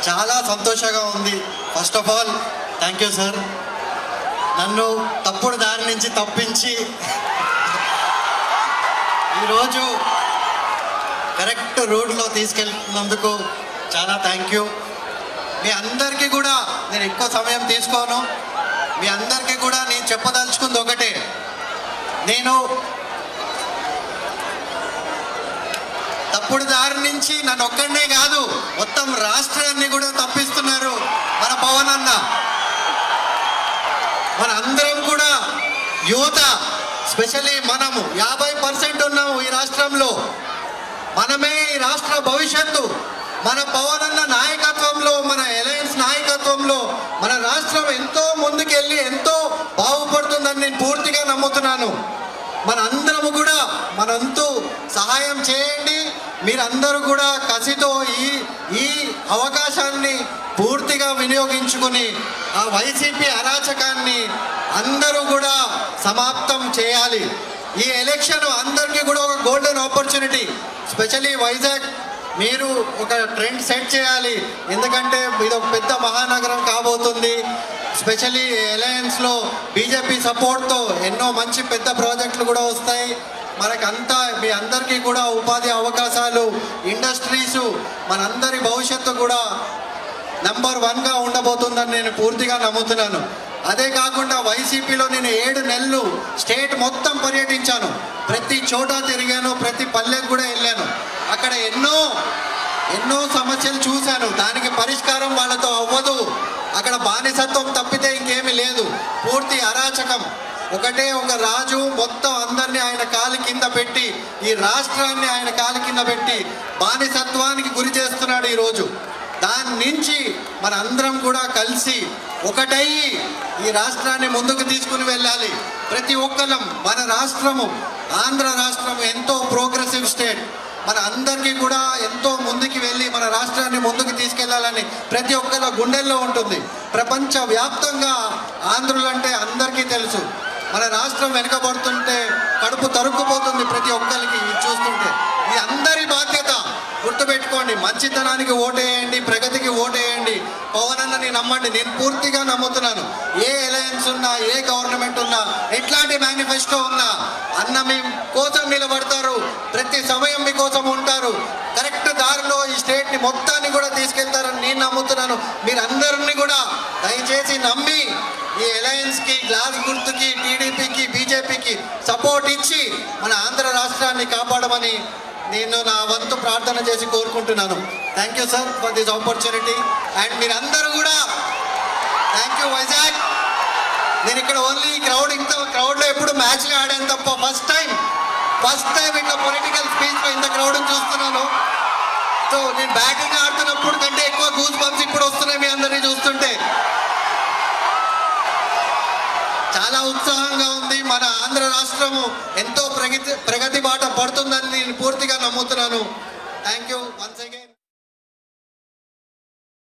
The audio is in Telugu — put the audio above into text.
చాలా సంతోషంగా ఉంది. First of all thank you sir, నన్ను తప్పుడు దారి నుంచి తప్పించి ఈరోజు కరెక్ట్ రోడ్లో తీసుకెళ్తున్నందుకు చాలా థ్యాంక్ యూ. మీ అందరికీ కూడా నేను ఎక్కువ సమయం తీసుకోను. మీ అందరికీ కూడా నేను చెప్పదలుచుకుంది ఒకటే, నేను తప్పుడు దారి నుంచి నన్ను ఒక్కడనే కాదు మొత్తం రాష్ట్రాన్ని కూడా తప్పిస్తున్నారు మన పవన్ అన్న. మన అందరం కూడా యువత, స్పెషల్లీ మనము 50% ఉన్నాము ఈ రాష్ట్రంలో. మనమే ఈ రాష్ట్ర భవిష్యత్తు. మన పవన్ అన్న నాయకత్వంలో, మన అలయన్స్ నాయకత్వంలో మన రాష్ట్రం ఎంతో ముందుకెళ్ళి ఎంతో బాగుపడుతుందని నేను పూర్తిగా నమ్ముతున్నాను. మన అందరము కూడా మనంతు సహాయం చేయండి. మీరందరూ కూడా కసితో ఈ అవకాశాన్ని పూర్తిగా వినియోగించుకుని ఆ వైసీపీ అరాచకాన్ని అందరూ కూడా సమాప్తం చేయాలి. ఈ ఎలక్షన్ అందరికీ కూడా ఒక గోల్డెన్ ఆపర్చునిటీ. స్పెషల్లీ వైజాగ్ మీరు ఒక ట్రెండ్ సెట్ చేయాలి. ఎందుకంటే ఇది ఒక పెద్ద మహానగరం కాబోతుంది. స్పెషల్లీ అలయన్స్లో బీజేపీ సపోర్ట్తో ఎన్నో మంచి పెద్ద ప్రాజెక్టులు కూడా వస్తాయి. మనకంతా మీ అందరికీ కూడా ఉపాధి అవకాశాలు, ఇండస్ట్రీసు, మనందరి భవిష్యత్తు కూడా నెంబర్ 1గా ఉండబోతుందని నేను పూర్తిగా నమ్ముతున్నాను. అదే కాకుండా వైసీపీలో నేను 7 నెలలు స్టేట్ మొత్తం పర్యటించాను. ప్రతి చోట తిరిగాను, ప్రతి పల్లెకు కూడా వెళ్ళాను. అక్కడ ఎన్నో సమస్యలు చూశాను. దానికి పరిష్కారం వాళ్ళతో అవ్వదు. అక్కడ బానిసత్వం తప్పితే ఇంకేమీ లేదు. పూర్తి అరాచకం. ఒకటే ఒక రాజు మొత్తం అందరినీ ఆయన కాలి కింద పెట్టి, ఈ రాష్ట్రాన్ని ఆయన కాలి కింద పెట్టి బానిసత్వానికి గురి చేస్తున్నాడు ఈరోజు. దాని నుంచి మన అందరం కూడా కలిసి ఒకటయ్యి ఈ రాష్ట్రాన్ని ముందుకు తీసుకుని వెళ్ళాలి. ప్రతి ఒక్కరం మన రాష్ట్రము, ఆంధ్ర రాష్ట్రం ఎంతో ప్రోగ్రెసివ్ స్టేట్. మన అందరికీ కూడా ఎంతో ముందుకు వెళ్ళి మన రాష్ట్రాన్ని ముందుకు తీసుకెళ్లాలని ప్రతి ఒక్కరి గుండెల్లో ఉంటుంది. ప్రపంచ వ్యాప్తంగా ఆంధ్రులంటే అందరికీ తెలుసు. మన రాష్ట్రం వెనుకబడుతుంటే కడుపు తరుక్కుపోతుంది ప్రతి ఒక్కరికి చూస్తుంటే. ఇది అందరి బాధ్యత. గుర్తుపెట్టుకోండి, మంచితనానికి ఓటేయండి, ప్రగతికి ఓటేయండి. పవన్ అన్నని నమ్మండి. నేను పూర్తిగా నమ్ముతున్నాను. ఏ అలయన్స్ ఉన్నా, ఏ గవర్నమెంట్ ఉన్నా, ఎట్లాంటి మేనిఫెస్టో ఉన్నా అన్న మీ కోసం నిలబడతారు. ప్రతి సమయం మీకోసం ఉంటారు. కరెక్ట్ దారిలో ఈ స్టేట్ని మొత్తాన్ని కూడా తీసుకెళ్తారని నేను నమ్ముతున్నాను. మీరందరినీ కూడా దయచేసి నమ్మి ఈ అలయన్స్కి, గ్లాస్ గుర్తుకి, టీడీపీకి, బీజేపీకి సపోర్ట్ ఇచ్చి మన ఆంధ్ర రాష్ట్రాన్ని కాపాడమని నేను నా వంతు ప్రార్థన చేసి కోరుకుంటున్నాను. Thank you sir for this opportunity. And మీరందరూ కూడా థ్యాంక్ యూ వైజాగ్. నేను ఇక్కడ ఓన్లీ క్రౌడ్లో ఎప్పుడు మ్యాచ్లు ఆడాను తప్ప ఫస్ట్ టైం ఇట్లా పొలిటికల్ స్పీచ్లో ఇంత క్రౌడ్ని చూస్తున్నాను. సో నేను బ్యాటింగ్ ఆడుతున్నప్పుడు కంటే ఎక్కువ గూస్ బంప్స్ ఇప్పుడు వస్తున్నాయి మీ అందరినీ చూస్తుంటే. చాలా ఉత్సాహంగా ఉంది. మన ఆంధ్ర రాష్ట్రము ఎంతో ప్రగతి బాట పడుతుందని నేను పూర్తిగా నమ్ముతున్నాను. Thank you once again.